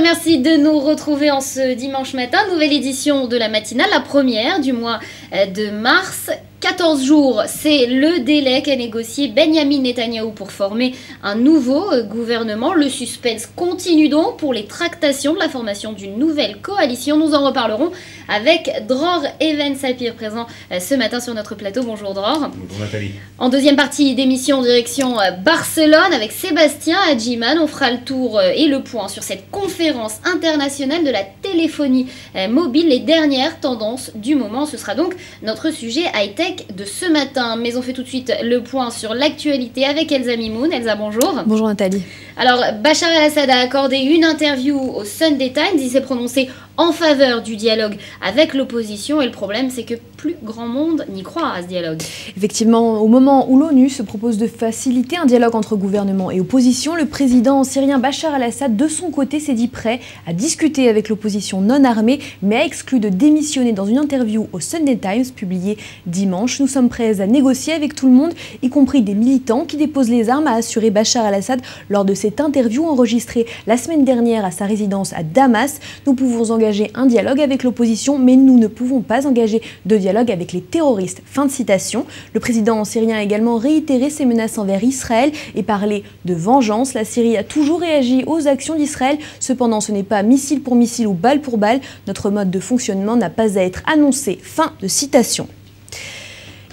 merci de nous retrouver en ce dimanche matin. Nouvelle édition de la matinale, la première du mois de mars. 14 jours, c'est le délai qu'a négocié Benyamin Netanyahou pour former un nouveau gouvernement. Le suspense continue donc pour les tractations de la formation d'une nouvelle coalition. Nous en reparlerons avec Dror Even-Sapir, présent ce matin sur notre plateau. Bonjour Dror. Bonjour Nathalie. En deuxième partie d'émission, direction Barcelone avec Sébastien Hadjiman. On fera le tour et le point sur cette conférence internationale de la téléphonie mobile, les dernières tendances du moment. Ce sera donc notre sujet high-tech de ce matin. Mais on fait tout de suite le point sur l'actualité avec Elsa Mimoun. Elsa, bonjour. Bonjour Nathalie. Alors, Bachar el-Assad a accordé une interview au Sunday Times. Il s'est prononcé en faveur du dialogue avec l'opposition. Et le problème, c'est que plus grand monde n'y croit à ce dialogue. Effectivement, au moment où l'ONU se propose de faciliter un dialogue entre gouvernement et opposition, le président syrien Bachar el-Assad, de son côté, s'est dit prêt à discuter avec l'opposition non armée, mais a exclu de démissionner dans une interview au Sunday Times publiée dimanche. Nous sommes prêts à négocier avec tout le monde, y compris des militants qui déposent les armes, a assuré Bachar el-Assad lors de cette interview enregistrée la semaine dernière à sa résidence à Damas. Nous pouvons engager un dialogue avec l'opposition, mais nous ne pouvons pas engager de dialogue avec les terroristes. Fin de citation. Le président syrien a également réitéré ses menaces envers Israël et parlé de vengeance. La Syrie a toujours réagi aux actions d'Israël. Cependant, ce n'est pas missile pour missile ou balle pour balle. Notre mode de fonctionnement n'a pas à être annoncé. Fin de citation.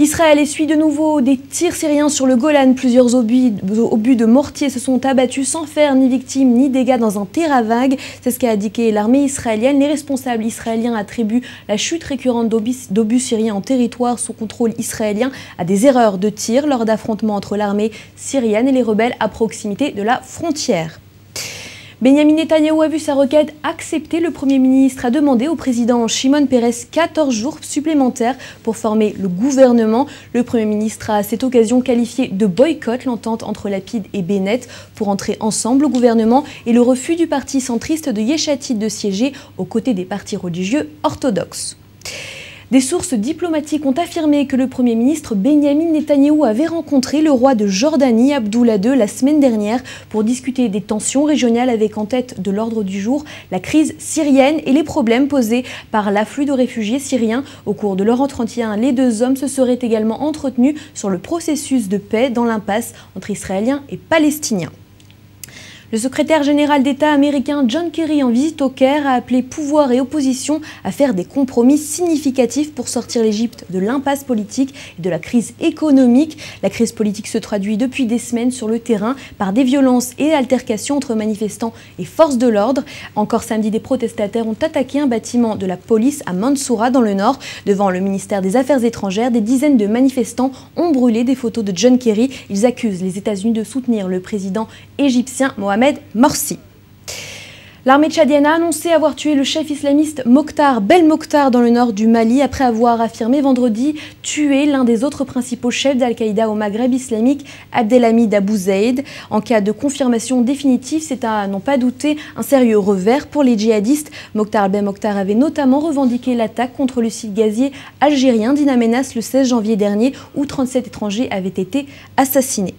Israël essuie de nouveau des tirs syriens sur le Golan. Plusieurs obus de mortier se sont abattus sans faire ni victimes ni dégâts dans un terrain vague. C'est ce qu'a indiqué l'armée israélienne. Les responsables israéliens attribuent la chute récurrente d'obus syriens en territoire sous contrôle israélien à des erreurs de tir lors d'affrontements entre l'armée syrienne et les rebelles à proximité de la frontière. Benyamin Netanyahou a vu sa requête acceptée. Le Premier ministre a demandé au président Shimon Peres 14 jours supplémentaires pour former le gouvernement. Le Premier ministre a à cette occasion qualifié de boycott l'entente entre Lapid et Bennett pour entrer ensemble au gouvernement et le refus du parti centriste de Yesh Atid de siéger aux côtés des partis religieux orthodoxes. Des sources diplomatiques ont affirmé que le Premier ministre Benyamin Netanyahou avait rencontré le roi de Jordanie, Abdullah II, la semaine dernière pour discuter des tensions régionales avec en tête de l'ordre du jour la crise syrienne et les problèmes posés par l'afflux de réfugiés syriens. Au cours de leur entretien, les deux hommes se seraient également entretenus sur le processus de paix dans l'impasse entre Israéliens et Palestiniens. Le secrétaire général d'État américain John Kerry, en visite au Caire, a appelé pouvoir et opposition à faire des compromis significatifs pour sortir l'Égypte de l'impasse politique et de la crise économique. La crise politique se traduit depuis des semaines sur le terrain par des violences et altercations entre manifestants et forces de l'ordre. Encore samedi, des protestataires ont attaqué un bâtiment de la police à Mansoura dans le nord. Devant le ministère des Affaires étrangères, des dizaines de manifestants ont brûlé des photos de John Kerry. Ils accusent les États-Unis de soutenir le président égyptien Mohamed Morsi. L'armée tchadienne a annoncé avoir tué le chef islamiste Mokhtar Belmokhtar dans le nord du Mali après avoir affirmé vendredi tuer l'un des autres principaux chefs d'Al-Qaïda au Maghreb islamique, Abdelhamid Abou Zaïd. En cas de confirmation définitive, c'est à n'en pas douter un sérieux revers pour les djihadistes. Mokhtar Belmokhtar avait notamment revendiqué l'attaque contre le site gazier algérien d'In Amenas le 16 janvier dernier où 37 étrangers avaient été assassinés.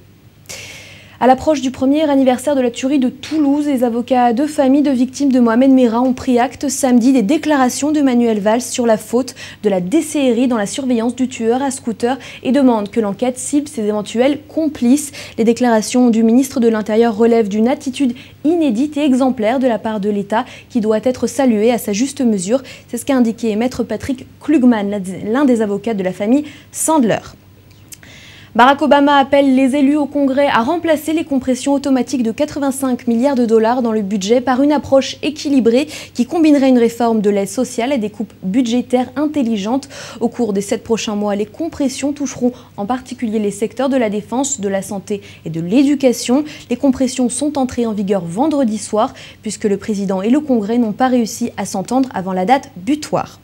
À l'approche du premier anniversaire de la tuerie de Toulouse, les avocats de famille de victimes de Mohamed Merah ont pris acte samedi des déclarations de Manuel Valls sur la faute de la DCRI dans la surveillance du tueur à scooter et demandent que l'enquête cible ses éventuels complices. Les déclarations du ministre de l'Intérieur relèvent d'une attitude inédite et exemplaire de la part de l'État qui doit être saluée à sa juste mesure. C'est ce qu'a indiqué Maître Patrick Klugman, l'un des avocats de la famille Sandler. Barack Obama appelle les élus au Congrès à remplacer les compressions automatiques de 85 milliards de dollars dans le budget par une approche équilibrée qui combinerait une réforme de l'aide sociale et des coupes budgétaires intelligentes. Au cours des 7 prochains mois, les compressions toucheront en particulier les secteurs de la défense, de la santé et de l'éducation. Les compressions sont entrées en vigueur vendredi soir puisque le président et le Congrès n'ont pas réussi à s'entendre avant la date butoir.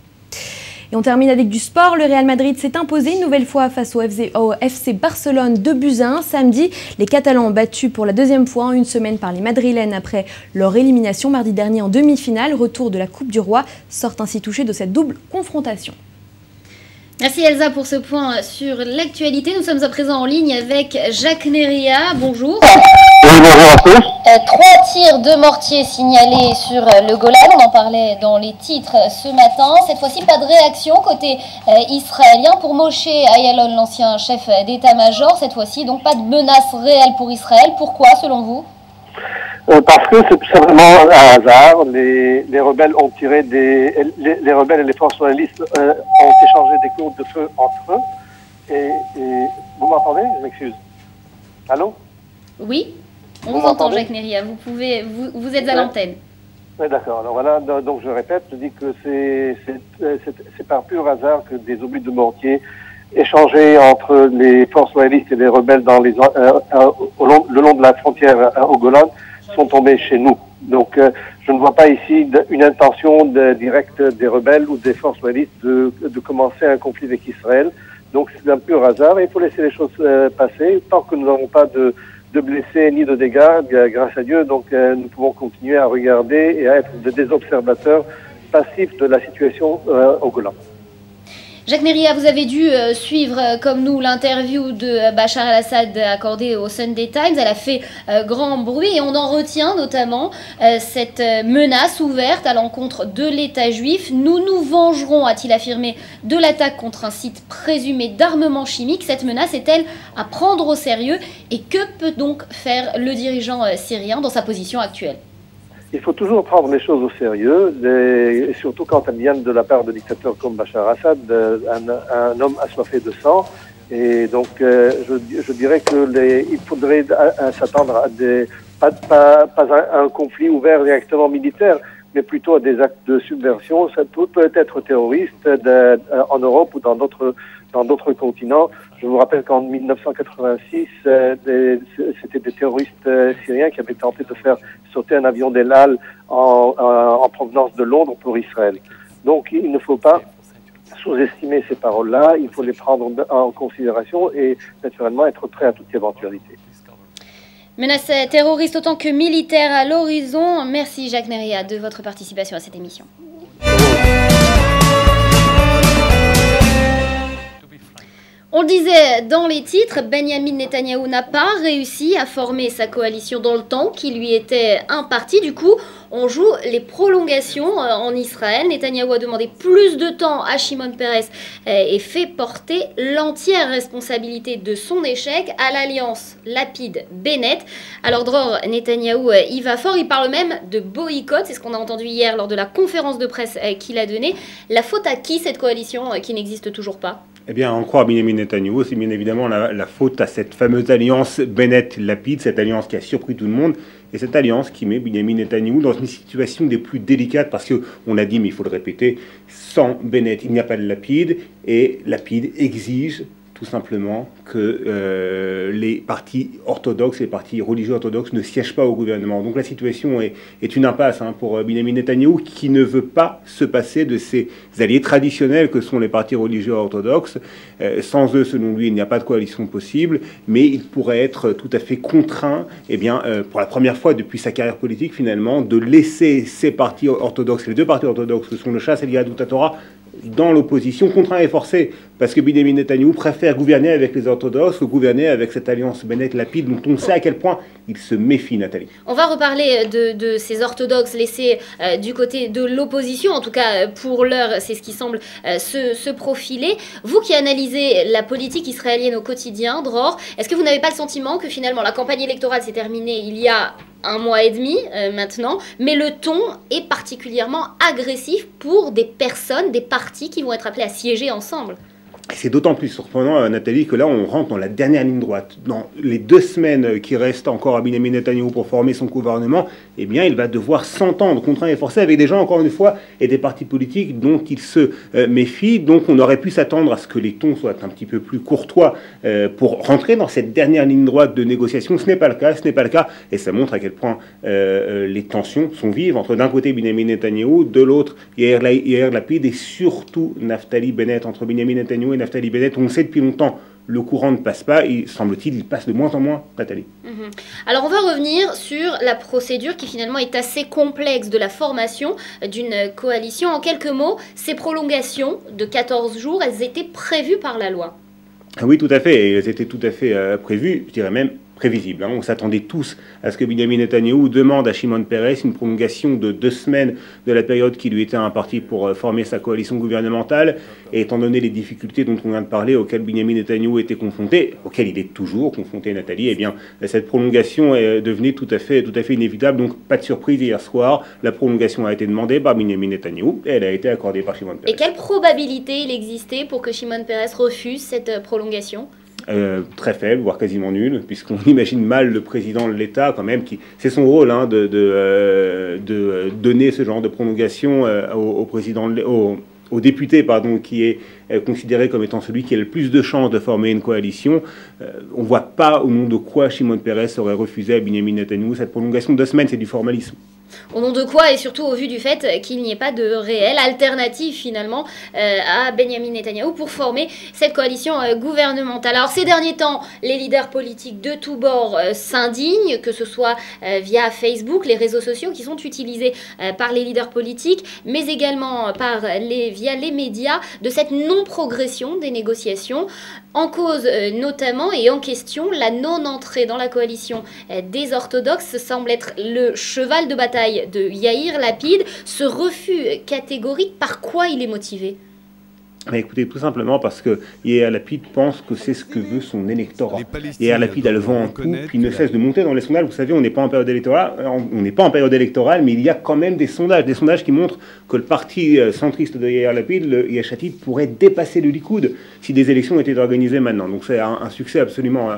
Et on termine avec du sport. Le Real Madrid s'est imposé une nouvelle fois face au FC Barcelone 2-1 samedi. Les Catalans ont battu pour la deuxième fois en une semaine par les Madrilènes après leur élimination mardi dernier en demi-finale. Retour de la Coupe du Roi sortent ainsi touchés de cette double confrontation. Merci Elsa pour ce point sur l'actualité. Nous sommes à présent en ligne avec Jacques Neria. Bonjour. Oui, bonjour à tous. 3 tirs de mortier signalés sur le Golan. On en parlait dans les titres ce matin. Cette fois-ci, pas de réaction côté israélien pour Moshe Ayalon, l'ancien chef d'état-major. Cette fois-ci, donc pas de menace réelle pour Israël. Pourquoi, selon vous ? Parce que c'est tout simplement un hasard. Les rebelles ont tiré les rebelles et les forces royalistes ont échangé des coups de feu entre eux. Et vous m'entendez? Je m'excuse. Allô? Oui, on vous entend, Jacques Neria. Vous êtes à l'antenne. Oui, d'accord. Alors voilà, donc je répète, je dis que c'est par pur hasard que des obus de mortier échangés entre les forces royalistes et les rebelles le long de la frontière au Golan sont tombés chez nous. Donc je ne vois pas ici une intention directe des rebelles ou des forces royalistes de commencer un conflit avec Israël. Donc c'est un pur hasard et il faut laisser les choses passer. Tant que nous n'avons pas de blessés ni de dégâts, grâce à Dieu, donc nous pouvons continuer à regarder et à être des observateurs passifs de la situation au Golan. Jacques Neria, vous avez dû suivre, comme nous, l'interview de Bachar el-Assad accordée au Sunday Times. Elle a fait grand bruit et on en retient notamment cette menace ouverte à l'encontre de l'État juif. Nous nous vengerons, a-t-il affirmé, de l'attaque contre un site présumé d'armement chimique. Cette menace est-elle à prendre au sérieux? Et que peut donc faire le dirigeant syrien dans sa position actuelle? Il faut toujours prendre les choses au sérieux, et surtout quand elles viennent de la part de dictateurs comme Bachar el-Assad, un homme assoiffé de sang. Et donc, je dirais que il faudrait s'attendre à pas un conflit ouvert directement militaire, mais plutôt à des actes de subversion. Ça peut être terroriste en Europe ou dans d'autres continents. Je vous rappelle qu'en 1986, c'était des terroristes syriens qui avaient tenté de faire sauter un avion d'El Al en provenance de Londres pour Israël. Donc il ne faut pas sous-estimer ces paroles-là, il faut les prendre en considération et naturellement être prêt à toute éventualité. Menace terroriste autant que militaire à l'horizon. Merci Jacques Neria de votre participation à cette émission. On le disait dans les titres, Benyamin Netanyahou n'a pas réussi à former sa coalition dans le temps qui lui était imparti. Du coup, on joue les prolongations en Israël. Netanyahou a demandé plus de temps à Shimon Peres et fait porter l'entière responsabilité de son échec à l'alliance Lapid-Bennett. Alors Dror, Netanyahou y va fort. Il parle même de boycott. C'est ce qu'on a entendu hier lors de la conférence de presse qu'il a donnée. La faute à qui cette coalition qui n'existe toujours pas ? Eh bien, en croire Benyamin Netanyahou, c'est bien évidemment la faute à cette fameuse alliance Bennett-Lapid, cette alliance qui a surpris tout le monde, et cette alliance qui met Benyamin Netanyahou dans une situation des plus délicates, parce qu'on a dit, mais il faut le répéter, sans Bennett, il n'y a pas de Lapid, et Lapid exige tout simplement que les partis orthodoxes, les partis religieux orthodoxes ne siègent pas au gouvernement. Donc la situation est une impasse pour Benyamin Netanyahou qui ne veut pas se passer de ses alliés traditionnels que sont les partis religieux orthodoxes. Sans eux, selon lui, il n'y a pas de coalition possible, mais il pourrait être tout à fait contraint, pour la première fois depuis sa carrière politique finalement, de laisser ces partis orthodoxes, les deux partis orthodoxes que sont le Shas et le Yahadut HaTorah, dans l'opposition, contraint et forcé, parce que Benyamin Netanyahou préfère gouverner avec les orthodoxes que gouverner avec cette alliance Bennett-Lapid, dont on sait à quel point il se méfie, Nathalie. On va reparler de ces orthodoxes laissés du côté de l'opposition, en tout cas pour l'heure, c'est ce qui semble se profiler. Vous qui analysez la politique israélienne au quotidien, Dror, est-ce que vous n'avez pas le sentiment que finalement la campagne électorale s'est terminée il y a 1 mois et demi maintenant, mais le ton est particulièrement agressif pour des personnes, des partis qui vont être appelés à siéger ensemble? C'est d'autant plus surprenant, Nathalie, que là, on rentre dans la dernière ligne droite. Dans les 2 semaines qui restent encore à Benyamin Netanyahou pour former son gouvernement, eh bien, il va devoir s'entendre, contraint et forcé, avec des gens, encore une fois, et des partis politiques dont il se méfie. Donc, on aurait pu s'attendre à ce que les tons soient un petit peu plus courtois pour rentrer dans cette dernière ligne droite de négociation. Ce n'est pas le cas, et ça montre à quel point les tensions sont vives entre, d'un côté, Benyamin Netanyahou, de l'autre, Yair Lapid, et surtout Naftali Bennett. Entre Benyamin Netanyahou et Naftali Bennett, on sait depuis longtemps le courant ne passe pas, et semble-t-il, il passe de moins en moins, Nathalie. Alors on va revenir sur la procédure qui finalement est assez complexe de la formation d'une coalition. En quelques mots, ces prolongations de 14 jours, elles étaient prévues par la loi. Oui, tout à fait, et elles étaient tout à fait prévues, je dirais même prévisible. On s'attendait tous à ce que Benyamin Netanyahou demande à Shimon Peres une prolongation de 2 semaines de la période qui lui était impartie pour former sa coalition gouvernementale. Et étant donné les difficultés dont on vient de parler, auxquelles Benyamin Netanyahou était confronté, auxquelles il est toujours confronté, Nathalie, eh bien, cette prolongation est devenue tout à fait inévitable. Donc, pas de surprise hier soir. La prolongation a été demandée par Benyamin Netanyahou et elle a été accordée par Shimon Peres. Et quelle probabilité il existait pour que Shimon Peres refuse cette prolongation ? Très faible, voire quasiment nul, puisqu'on imagine mal le président de l'État, quand même, c'est son rôle de donner ce genre de prolongation au député, qui est considéré comme étant celui qui a le plus de chances de former une coalition. On ne voit pas au nom de quoi Shimon Peres aurait refusé à Benyamin Netanyahou cette prolongation de 2 semaines, c'est du formalisme. Au nom de quoi, et surtout au vu du fait qu'il n'y ait pas de réelle alternative finalement à Benyamin Netanyahou pour former cette coalition gouvernementale. Alors ces derniers temps, les leaders politiques de tous bords s'indignent, que ce soit via Facebook, les réseaux sociaux qui sont utilisés par les leaders politiques, mais également via les médias, de cette non-progression des négociations. En cause notamment et en question, la non-entrée dans la coalition des orthodoxes semble être le cheval de bataille de Yair Lapid. Ce refus catégorique, par quoi il est motivé ? Écoutez, tout simplement parce que Yair Lapid pense que c'est ce que veut son électorat. Yair Lapid a le vent en poupe, il ne cesse de monter dans les sondages. Vous savez, on n'est pas en période électorale, mais il y a quand même des sondages qui montrent que le parti centriste de Yair Lapid, le Yesh Atid, pourrait dépasser le Likoud si des élections étaient organisées maintenant. Donc c'est un succès absolument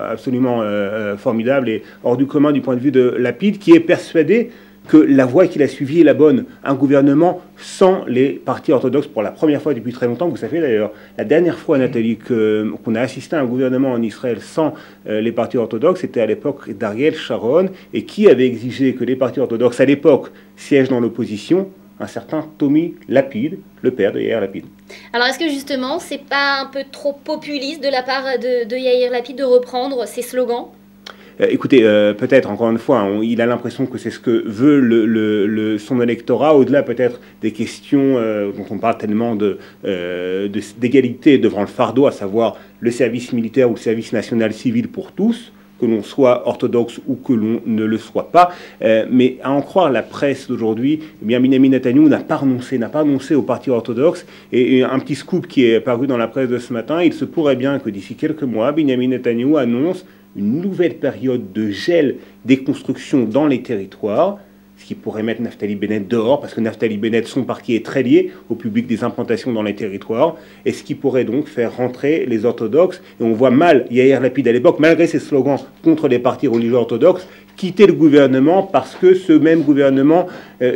formidable et hors du commun du point de vue de Lapid, qui est persuadé que la voie qu'il a suivie est la bonne. Un gouvernement sans les partis orthodoxes pour la première fois depuis très longtemps. Vous savez d'ailleurs, la dernière fois, Nathalie, qu'on a assisté à un gouvernement en Israël sans les partis orthodoxes, c'était à l'époque d'Ariel Sharon, et qui avait exigé que les partis orthodoxes, à l'époque, siègent dans l'opposition, un certain Tommy Lapid, le père de Yair Lapid. Alors est-ce que justement, c'est pas un peu trop populiste de la part de Yair Lapid de reprendre ses slogans ? Écoutez, peut-être, encore une fois, il a l'impression que c'est ce que veut son électorat, au-delà peut-être des questions dont on parle tellement d'égalité devant le fardeau, à savoir le service militaire ou le service national civil pour tous, que l'on soit orthodoxe ou que l'on ne le soit pas. Mais à en croire la presse d'aujourd'hui, eh bien Benyamin Netanyahou n'a pas renoncé au parti orthodoxe. Et un petit scoop qui est paru dans la presse de ce matin, il se pourrait bien que d'ici quelques mois, Benyamin Netanyahou annonce une nouvelle période de gel des constructions dans les territoires, ce qui pourrait mettre Naftali Bennett dehors, parce que Naftali Bennett, son parti est très lié au public des implantations dans les territoires, et ce qui pourrait donc faire rentrer les orthodoxes. Et on voit mal Yair Lapid à l'époque, malgré ses slogans contre les partis religieux orthodoxes, quitter le gouvernement parce que ce même gouvernement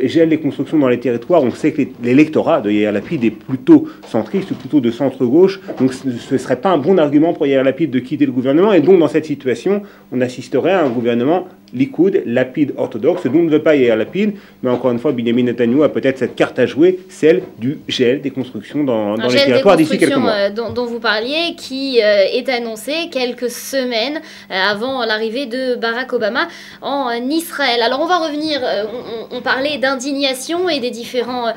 gèle les constructions dans les territoires. On sait que l'électorat de Yair Lapid est plutôt centriste, plutôt de centre-gauche, donc ce ne serait pas un bon argument pour Yair Lapid de quitter le gouvernement, et donc dans cette situation, on assisterait à un gouvernement Likoud, Lapid orthodoxe, dont ne veut pas Yair Lapid, mais encore une fois, Benyamin Netanyahou a peut-être cette carte à jouer, celle du gel des constructions dans les territoires d'ici quelques mois. Dont vous parliez, qui est annoncé quelques semaines avant l'arrivée de Barack Obama en Israël. Alors on va revenir, on parlait d'indignation et des différents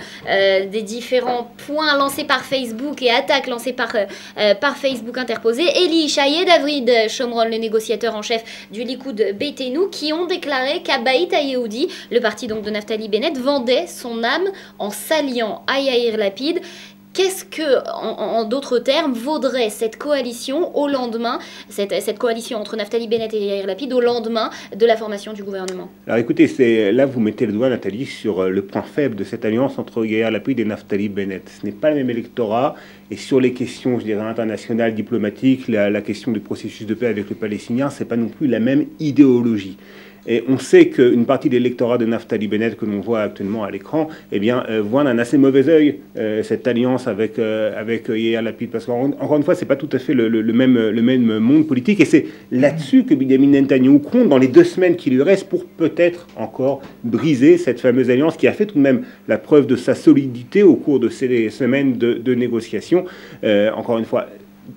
points lancés par Facebook et attaques lancées par Facebook interposées. Eli Yishai et David Shomron, le négociateur en chef du Likoud Beitenu, qui ont déclaré qu'Abaït HaYehudi, le parti donc de Naftali Bennett, vendait son âme en s'alliant à Yair Lapid. Qu'est-ce que, en d'autres termes, vaudrait cette coalition au lendemain, cette coalition entre Naftali Bennett et Yair Lapid au lendemain de la formation du gouvernement? Alors écoutez, là vous mettez le doigt, Nathalie, sur le point faible de cette alliance entre Yair Lapid et Naftali Bennett. Ce n'est pas le même électorat, et sur les questions, je dirais, internationales, diplomatiques, la question du processus de paix avec les Palestiniens, c'est pas non plus la même idéologie. Et on sait qu'une partie de l'électorat de Naftali Bennett que l'on voit actuellement à l'écran, eh bien, voit d'un assez mauvais œil cette alliance avec Yair Lapid. Parce qu'encore une fois, c'est pas tout à fait le même monde politique. Et c'est là-dessus que Benyamin Netanyahou compte dans les 2 semaines qui lui restent pour peut-être encore briser cette fameuse alliance qui a fait tout de même la preuve de sa solidité au cours de ces semaines de négociations. Encore une fois,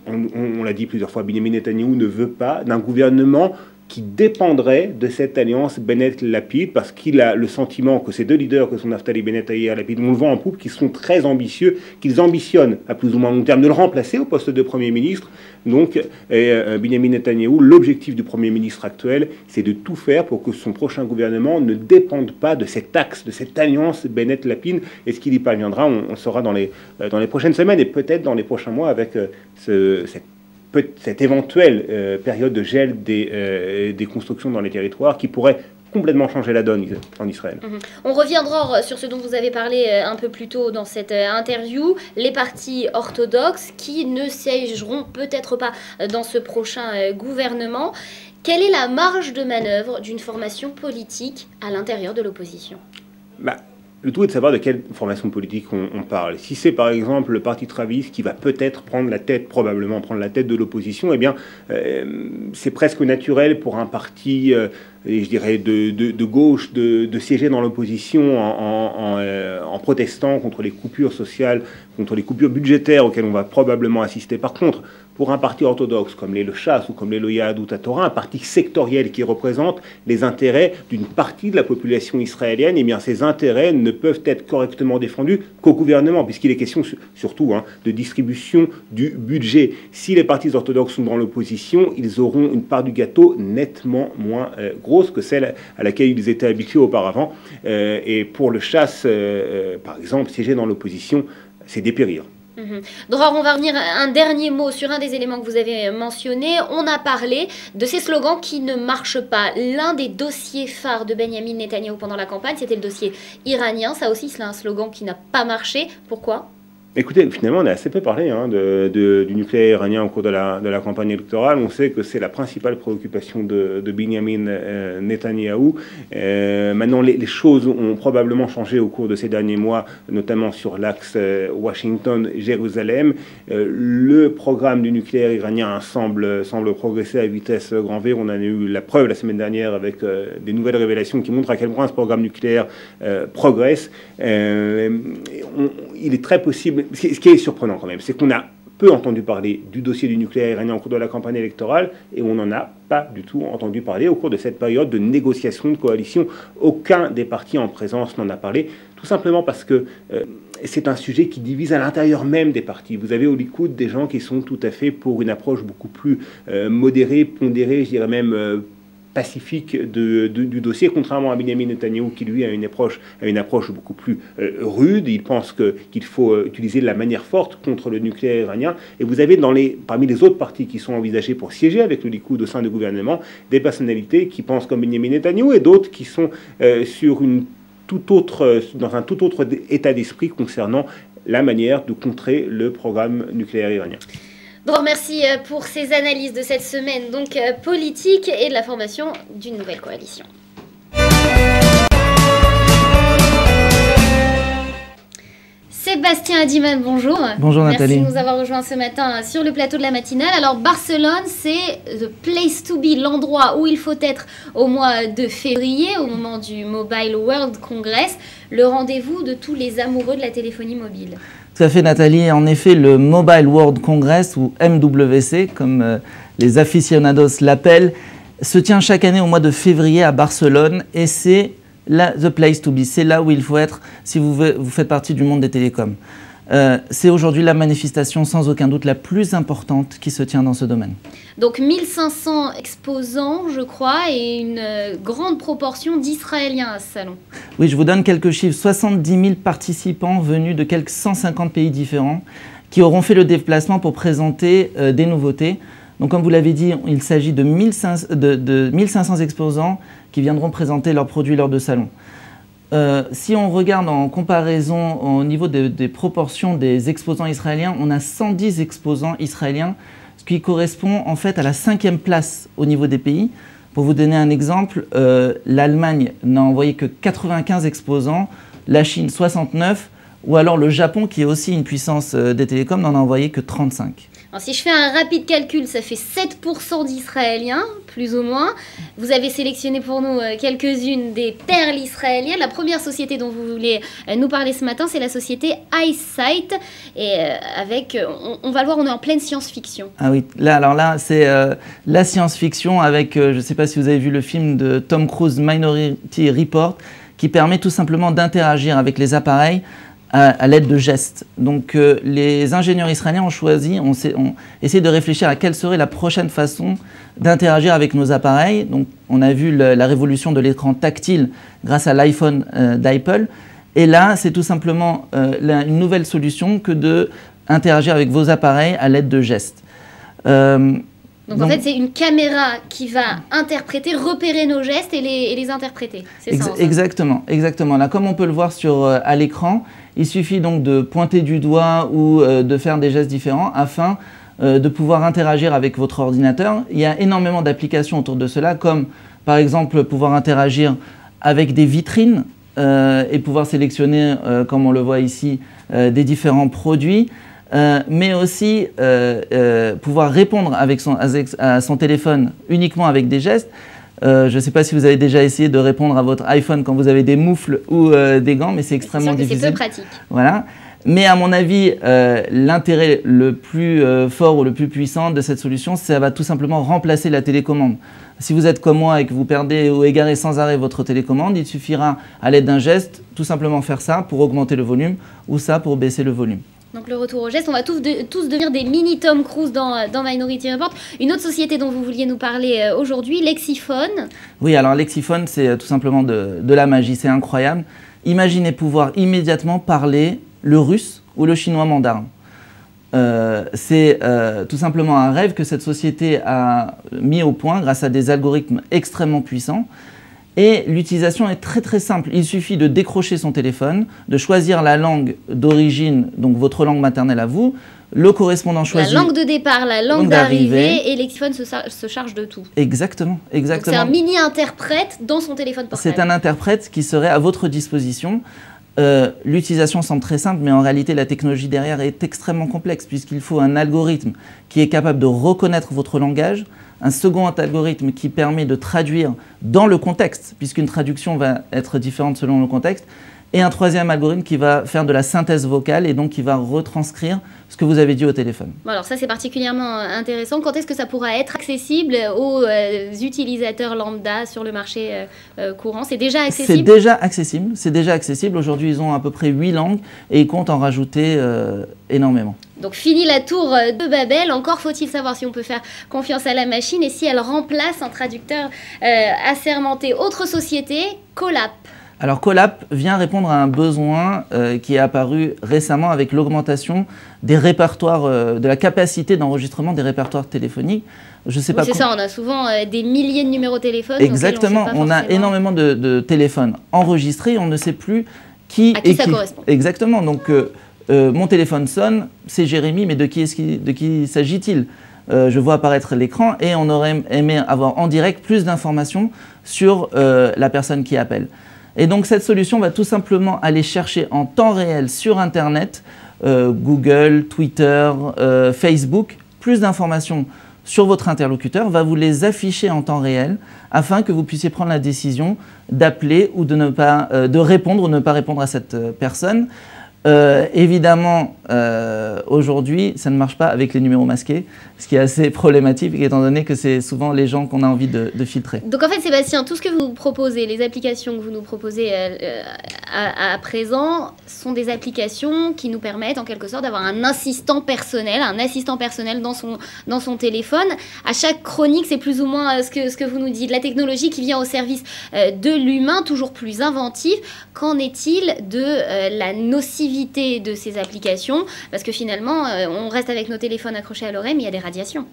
on l'a dit plusieurs fois, Benyamin Netanyahou ne veut pas d'un gouvernement qui dépendrait de cette alliance Bennett-Lapid, parce qu'il a le sentiment que ces deux leaders, que sont Naftali Bennett et Yair Lapid, on le voit en poupe, qu'ils sont très ambitieux, qu'ils ambitionnent à plus ou moins long terme de le remplacer au poste de Premier ministre. Donc, Benyamin Netanyahou, l'objectif du Premier ministre actuel, c'est de tout faire pour que son prochain gouvernement ne dépende pas de cet axe, de cette alliance Bennett-Lapid. Et ce qu'il y parviendra, on le saura dans les prochaines semaines et peut-être dans les prochains mois avec cette éventuelle période de gel des constructions dans les territoires qui pourrait complètement changer la donne en Israël. On reviendra sur ce dont vous avez parlé un peu plus tôt dans cette interview, les partis orthodoxes qui ne siégeront peut-être pas dans ce prochain gouvernement. Quelle est la marge de manœuvre d'une formation politique à l'intérieur de l'opposition ? Le tout est de savoir de quelle formation politique on parle. Si c'est par exemple le parti Travis qui va peut-être probablement prendre la tête de l'opposition, eh bien c'est presque naturel pour un parti, je dirais, de gauche de siéger dans l'opposition en protestant contre les coupures sociales, contre les coupures budgétaires auxquelles on va probablement assister. Par contre, pour un parti orthodoxe comme le Shas ou comme le Yahadut HaTorah, un parti sectoriel qui représente les intérêts d'une partie de la population israélienne, eh bien ces intérêts ne peuvent être correctement défendus qu'au gouvernement, puisqu'il est question surtout de distribution du budget. Si les partis orthodoxes sont dans l'opposition, ils auront une part du gâteau nettement moins grosse que celle à laquelle ils étaient habitués auparavant. Et pour le Shas, par exemple, siéger dans l'opposition, c'est dépérir. Dror, on va revenir un dernier mot sur un des éléments que vous avez mentionné. On a parlé de ces slogans qui ne marchent pas. L'un des dossiers phares de Benyamin Netanyahou pendant la campagne, c'était le dossier iranien. Ça aussi, c'est un slogan qui n'a pas marché. Pourquoi ? Écoutez, finalement, on a assez peu parlé du nucléaire iranien au cours de la campagne électorale. On sait que c'est la principale préoccupation de Benyamin Netanyahou. Maintenant, les choses ont probablement changé au cours de ces derniers mois, notamment sur l'axe Washington-Jérusalem. Le programme du nucléaire iranien semble progresser à vitesse grand V. On en a eu la preuve la semaine dernière avec des nouvelles révélations qui montrent à quel point ce programme nucléaire progresse. Il est très possible. Ce qui est surprenant quand même, c'est qu'on a peu entendu parler du dossier du nucléaire iranien au cours de la campagne électorale et on n'en a pas du tout entendu parler au cours de cette période de négociation de coalition. Aucun des partis en présence n'en a parlé, tout simplement parce que c'est un sujet qui divise à l'intérieur même des partis. Vous avez au Likoud des gens qui sont tout à fait pour une approche beaucoup plus modérée, pondérée, je dirais même pacifique du dossier, contrairement à Benyamin Netanyahou qui lui a une approche beaucoup plus rude. Il pense qu'il faut utiliser la manière forte contre le nucléaire iranien. Et vous avez parmi les autres partis qui sont envisagés pour siéger avec le Likoud au sein du gouvernement, des personnalités qui pensent comme Benyamin Netanyahou et d'autres qui sont dans un tout autre état d'esprit concernant la manière de contrer le programme nucléaire iranien. Dror, merci pour ces analyses de cette semaine donc politique et de la formation d'une nouvelle coalition. Sébastien Hadiman, bonjour. Bonjour Nathalie. Merci de nous avoir rejoints ce matin sur le plateau de la matinale. Alors Barcelone, c'est the place to be, l'endroit où il faut être au mois de février, au moment du Mobile World Congress, le rendez-vous de tous les amoureux de la téléphonie mobile. Tout à fait Nathalie, en effet le Mobile World Congress, ou MWC comme les aficionados l'appellent, se tient chaque année au mois de février à Barcelone et c'est the place to be, c'est là où il faut être si vous faites partie du monde des télécoms. C'est aujourd'hui la manifestation sans aucun doute la plus importante qui se tient dans ce domaine. Donc 1500 exposants, je crois, et une grande proportion d'Israéliens à ce salon. Oui, je vous donne quelques chiffres. 70 000 participants venus de quelques 150 pays différents qui auront fait le déplacement pour présenter des nouveautés. Donc comme vous l'avez dit, il s'agit de 1500 exposants qui viendront présenter leurs produits lors de salon. Si on regarde en comparaison au niveau des proportions des exposants israéliens, on a 110 exposants israéliens, ce qui correspond en fait à la 5e place au niveau des pays. Pour vous donner un exemple, l'Allemagne n'a envoyé que 95 exposants, la Chine 69, ou alors le Japon, qui est aussi une puissance des télécoms, n'en a envoyé que 35. Alors, si je fais un rapide calcul, ça fait 7% d'Israéliens, plus ou moins. Vous avez sélectionné pour nous quelques-unes des perles israéliennes. La première société dont vous voulez nous parler ce matin, c'est la société Eyesight. Et avec, on va le voir, on est en pleine science-fiction. Ah oui, là c'est la science-fiction avec, je ne sais pas si vous avez vu le film de Tom Cruise, Minority Report, qui permet tout simplement d'interagir avec les appareils à l'aide de gestes. Donc les ingénieurs israéliens ont choisi, ont essayé de réfléchir à quelle serait la prochaine façon d'interagir avec nos appareils. Donc on a vu la révolution de l'écran tactile grâce à l'iPhone d'Apple. Et là, c'est tout simplement une nouvelle solution que d'interagir avec vos appareils à l'aide de gestes. Donc en fait, c'est une caméra qui va interpréter, repérer nos gestes et les interpréter. C'est ça, exactement, exactement. Là, comme on peut le voir à l'écran, il suffit donc de pointer du doigt ou de faire des gestes différents afin de pouvoir interagir avec votre ordinateur. Il y a énormément d'applications autour de cela, comme par exemple pouvoir interagir avec des vitrines et pouvoir sélectionner, comme on le voit ici, des différents produits. Mais aussi pouvoir répondre à son téléphone uniquement avec des gestes. Je ne sais pas si vous avez déjà essayé de répondre à votre iPhone quand vous avez des moufles ou des gants, mais c'est extrêmement difficile. C'est peu pratique. Voilà. Mais à mon avis, l'intérêt le plus fort ou le plus puissant de cette solution, ça va tout simplement remplacer la télécommande. Si vous êtes comme moi et que vous perdez ou égarez sans arrêt votre télécommande, il suffira à l'aide d'un geste, tout simplement faire ça pour augmenter le volume ou ça pour baisser le volume. Donc le retour au geste, on va tous devenir des mini Tom Cruise dans Minority Report. Une autre société dont vous vouliez nous parler aujourd'hui, Lexiphone. Oui, alors Lexiphone, c'est tout simplement de la magie, c'est incroyable. Imaginez pouvoir immédiatement parler le russe ou le chinois mandarin. C'est tout simplement un rêve que cette société a mis au point grâce à des algorithmes extrêmement puissants. Et l'utilisation est très très simple. Il suffit de décrocher son téléphone, de choisir la langue d'origine, donc votre langue maternelle à vous, le correspondant choisi. La langue de départ, la langue d'arrivée, et Lexiphone se charge de tout. Exactement, exactement. Donc c'est un mini-interprète dans son téléphone portable. C'est un interprète qui serait à votre disposition. L'utilisation semble très simple, mais en réalité la technologie derrière est extrêmement complexe puisqu'il faut un algorithme qui est capable de reconnaître votre langage, un second algorithme qui permet de traduire dans le contexte, puisqu'une traduction va être différente selon le contexte, et un troisième algorithme qui va faire de la synthèse vocale et donc qui va retranscrire ce que vous avez dit au téléphone. Bon, alors ça c'est particulièrement intéressant. Quand est-ce que ça pourra être accessible aux utilisateurs lambda sur le marché courant? C'est déjà accessible? C'est déjà accessible. Aujourd'hui ils ont à peu près 8 langues et ils comptent en rajouter énormément. Donc fini la tour de Babel, encore faut-il savoir si on peut faire confiance à la machine et si elle remplace un traducteur assermenté. Autre société, Collap. Alors Collap vient répondre à un besoin qui est apparu récemment avec l'augmentation des répertoires, de la capacité d'enregistrement des répertoires téléphoniques. Je sais pas. C'est ça, on a souvent des milliers de numéros de téléphone. Exactement, on a énormément de téléphones enregistrés, on ne sait plus qui à qui ça correspond. Exactement, donc mon téléphone sonne, c'est Jérémy, mais de qui s'agit-il? Je vois apparaître l'écran et on aurait aimé avoir en direct plus d'informations sur la personne qui appelle. Et donc cette solution va tout simplement aller chercher en temps réel sur Internet, Google, Twitter, Facebook, plus d'informations sur votre interlocuteur, va vous les afficher en temps réel afin que vous puissiez prendre la décision d'appeler ou de répondre ou ne pas répondre à cette personne. Évidemment, aujourd'hui, ça ne marche pas avec les numéros masqués, ce qui est assez problématique étant donné que c'est souvent les gens qu'on a envie de filtrer. Donc en fait, Sébastien, tout ce que vous proposez, les applications que vous nous proposez à présent, sont des applications qui nous permettent en quelque sorte d'avoir un assistant personnel dans son téléphone. À chaque chronique, c'est plus ou moins ce que vous nous dites, la technologie qui vient au service de l'humain, toujours plus inventive. Qu'en est-il de la nocivité de ces applications? Parce que finalement, on reste avec nos téléphones accrochés à l'oreille, mais il y a des radiations.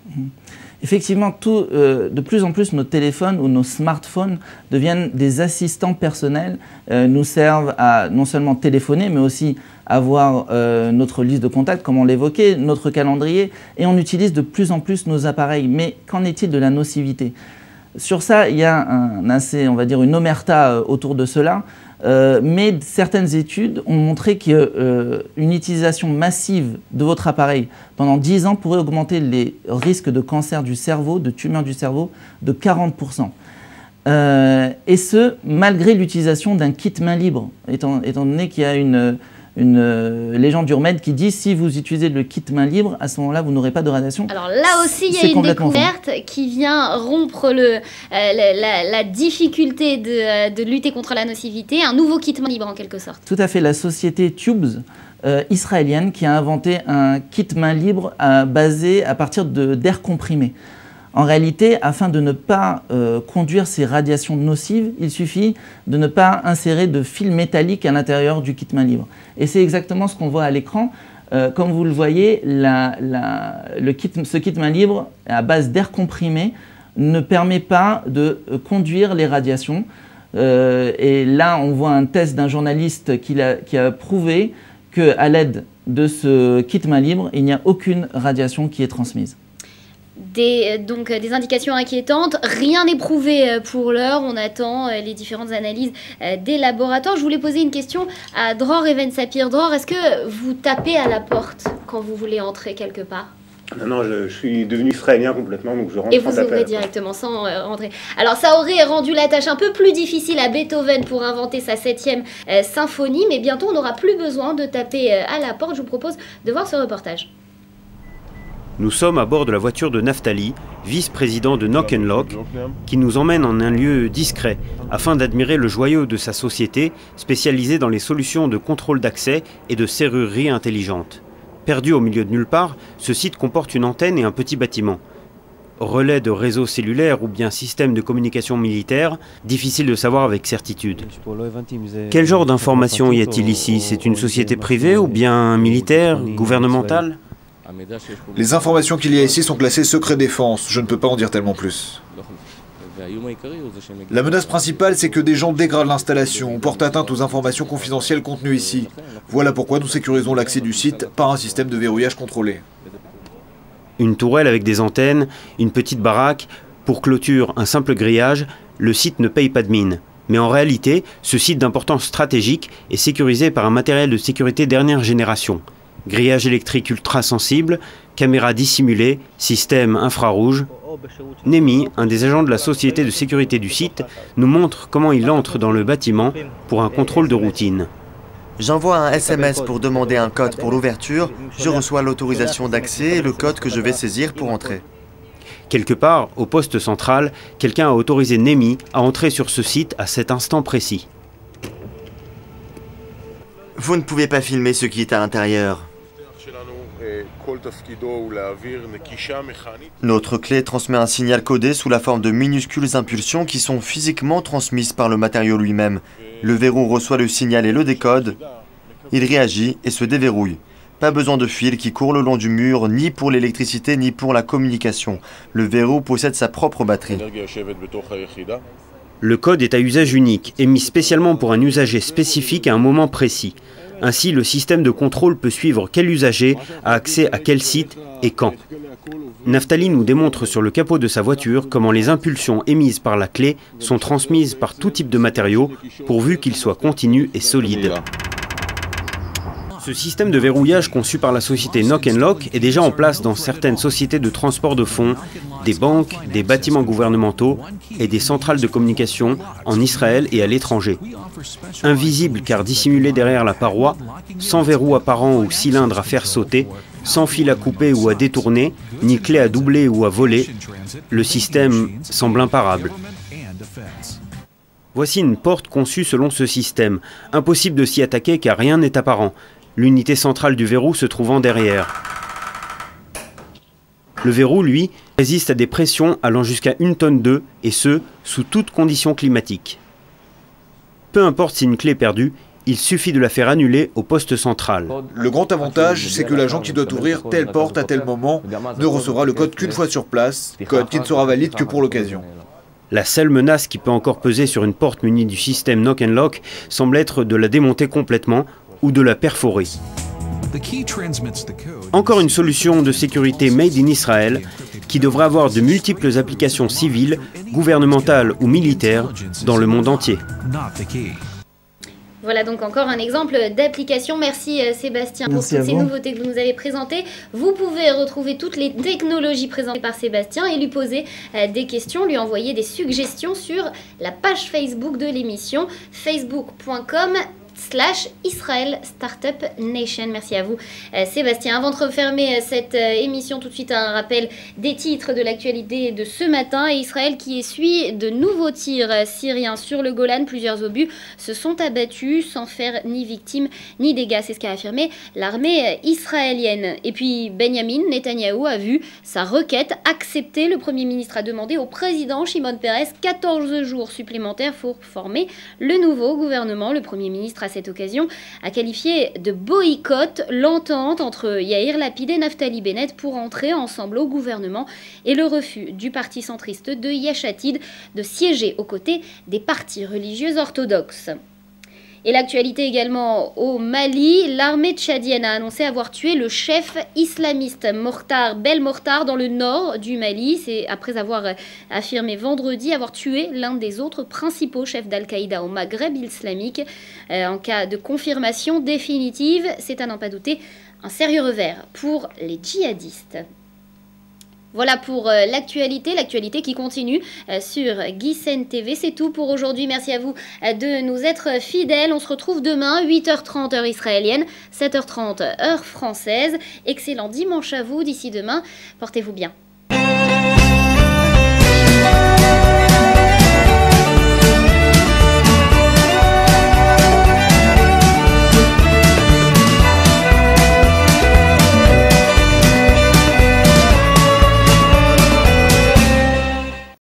Effectivement, de plus en plus, nos téléphones ou nos smartphones deviennent des assistants personnels, nous servent à non seulement téléphoner, mais aussi avoir notre liste de contacts, comme on l'évoquait, notre calendrier, et on utilise de plus en plus nos appareils. Mais qu'en est-il de la nocivité? Sur ça, il y a on va dire une omerta autour de cela. mais certaines études ont montré qu'une utilisation massive de votre appareil pendant 10 ans pourrait augmenter les risques de cancer du cerveau, de tumeur du cerveau, de 40%. Et ce, malgré l'utilisation d'un kit main libre, étant donné qu'il y a une légende urbaine qui dit si vous utilisez le kit main libre, à ce moment-là, vous n'aurez pas de radiation. Alors là aussi, il y a une découverte qui vient rompre la difficulté de lutter contre la nocivité, un nouveau kit main libre en quelque sorte. Tout à fait, la société Tubes israélienne qui a inventé un kit main libre basé à partir d'air comprimé. En réalité, afin de ne pas conduire ces radiations nocives, il suffit de ne pas insérer de fil métallique à l'intérieur du kit main libre. Et c'est exactement ce qu'on voit à l'écran. Comme vous le voyez, ce kit main libre à base d'air comprimé ne permet pas de conduire les radiations. Et là, on voit un test d'un journaliste qui a prouvé qu'à l'aide de ce kit main libre, il n'y a aucune radiation qui est transmise. Donc des indications inquiétantes, rien n'est prouvé pour l'heure, on attend les différentes analyses des laboratoires. Je voulais poser une question à Dror Even Sapir. Dror, est-ce que vous tapez à la porte quand vous voulez entrer quelque part? Non, je suis devenu israélien complètement, donc je rentre. Et vous ouvrez directement sans rentrer. Alors ça aurait rendu la tâche un peu plus difficile à Beethoven pour inventer sa 7e symphonie, mais bientôt on n'aura plus besoin de taper à la porte. Je vous propose de voir ce reportage. Nous sommes à bord de la voiture de Naftali, vice-président de Knock & Lock, qui nous emmène en un lieu discret afin d'admirer le joyau de sa société spécialisée dans les solutions de contrôle d'accès et de serrurerie intelligente. Perdu au milieu de nulle part, ce site comporte une antenne et un petit bâtiment. Relais de réseau cellulaire ou bien système de communication militaire, difficile de savoir avec certitude. Quel genre d'informations y a-t-il ici? C'est une société privée ou bien militaire, gouvernementale? Les informations qu'il y a ici sont classées secret défense, je ne peux pas en dire tellement plus. La menace principale, c'est que des gens dégradent l'installation ou portent atteinte aux informations confidentielles contenues ici. Voilà pourquoi nous sécurisons l'accès du site par un système de verrouillage contrôlé. Une tourelle avec des antennes, une petite baraque, pour clôture un simple grillage, le site ne paye pas de mine. Mais en réalité, ce site d'importance stratégique est sécurisé par un matériel de sécurité dernière génération. Grillage électrique ultra sensible, caméra dissimulée, système infrarouge. Nemi, un des agents de la société de sécurité du site, nous montre comment il entre dans le bâtiment pour un contrôle de routine. J'envoie un SMS pour demander un code pour l'ouverture, je reçois l'autorisation d'accès et le code que je vais saisir pour entrer. Quelque part, au poste central, quelqu'un a autorisé Nemi à entrer sur ce site à cet instant précis. Vous ne pouvez pas filmer ce qui est à l'intérieur. Notre clé transmet un signal codé sous la forme de minuscules impulsions qui sont physiquement transmises par le matériau lui-même. Le verrou reçoit le signal et le décode. Il réagit et se déverrouille. Pas besoin de fil qui court le long du mur, ni pour l'électricité, ni pour la communication. Le verrou possède sa propre batterie. Le code est à usage unique, émis spécialement pour un usager spécifique à un moment précis. Ainsi, le système de contrôle peut suivre quel usager a accès à quel site et quand. Naftali nous démontre sur le capot de sa voiture comment les impulsions émises par la clé sont transmises par tout type de matériaux, pourvu qu'ils soient continus et solides. Ce système de verrouillage conçu par la société Knock & Lock est déjà en place dans certaines sociétés de transport de fonds, des banques, des bâtiments gouvernementaux et des centrales de communication en Israël et à l'étranger. Invisible car dissimulé derrière la paroi, sans verrou apparent ou cylindre à faire sauter, sans fil à couper ou à détourner, ni clé à doubler ou à voler, le système semble imparable. Voici une porte conçue selon ce système. Impossible de s'y attaquer car rien n'est apparent. L'unité centrale du verrou se trouvant derrière. Le verrou, lui, résiste à des pressions allant jusqu'à 1 tonne d'œufs, et ce, sous toutes conditions climatiques. Peu importe si une clé est perdue, il suffit de la faire annuler au poste central. Le grand avantage, c'est que l'agent qui doit ouvrir telle porte à tel moment ne recevra le code qu'une fois sur place, code qui ne sera valide que pour l'occasion. La seule menace qui peut encore peser sur une porte munie du système Knock & Lock semble être de la démonter complètement ou de la perforer. Encore une solution de sécurité made in Israël qui devrait avoir de multiples applications civiles, gouvernementales ou militaires dans le monde entier. Voilà donc encore un exemple d'application. Merci Sébastien pour toutes ces nouveautés que vous nous avez présentées. Vous pouvez retrouver toutes les technologies présentées par Sébastien et lui poser des questions, lui envoyer des suggestions sur la page Facebook de l'émission, facebook.com/Israel Startup Nation. Merci à vous Sébastien. Avant de refermer cette émission, tout de suite un rappel des titres de l'actualité de ce matin. Et Israël qui essuie de nouveaux tirs syriens sur le Golan. Plusieurs obus se sont abattus sans faire ni victimes ni dégâts. C'est ce qu'a affirmé l'armée israélienne. Et puis Benyamin Netanyahou a vu sa requête acceptée. Le Premier ministre a demandé au président Shimon Peres 14 jours supplémentaires pour former le nouveau gouvernement. Le Premier ministre, à cette occasion, a qualifié de boycott l'entente entre Yair Lapid et Naftali Bennett pour entrer ensemble au gouvernement et le refus du parti centriste de Yesh Atid de siéger aux côtés des partis religieux orthodoxes. Et l'actualité également au Mali, l'armée tchadienne a annoncé avoir tué le chef islamiste Mortar Belmokhtar dans le nord du Mali. C'est après avoir affirmé vendredi avoir tué l'un des autres principaux chefs d'Al-Qaïda au Maghreb islamique. En cas de confirmation définitive, c'est à n'en pas douter un sérieux revers pour les djihadistes. Voilà pour l'actualité qui continue sur GuiSen TV. C'est tout pour aujourd'hui. Merci à vous de nous être fidèles. On se retrouve demain, 8h30 heure israélienne, 7h30 heure française. Excellent dimanche à vous. D'ici demain, portez-vous bien.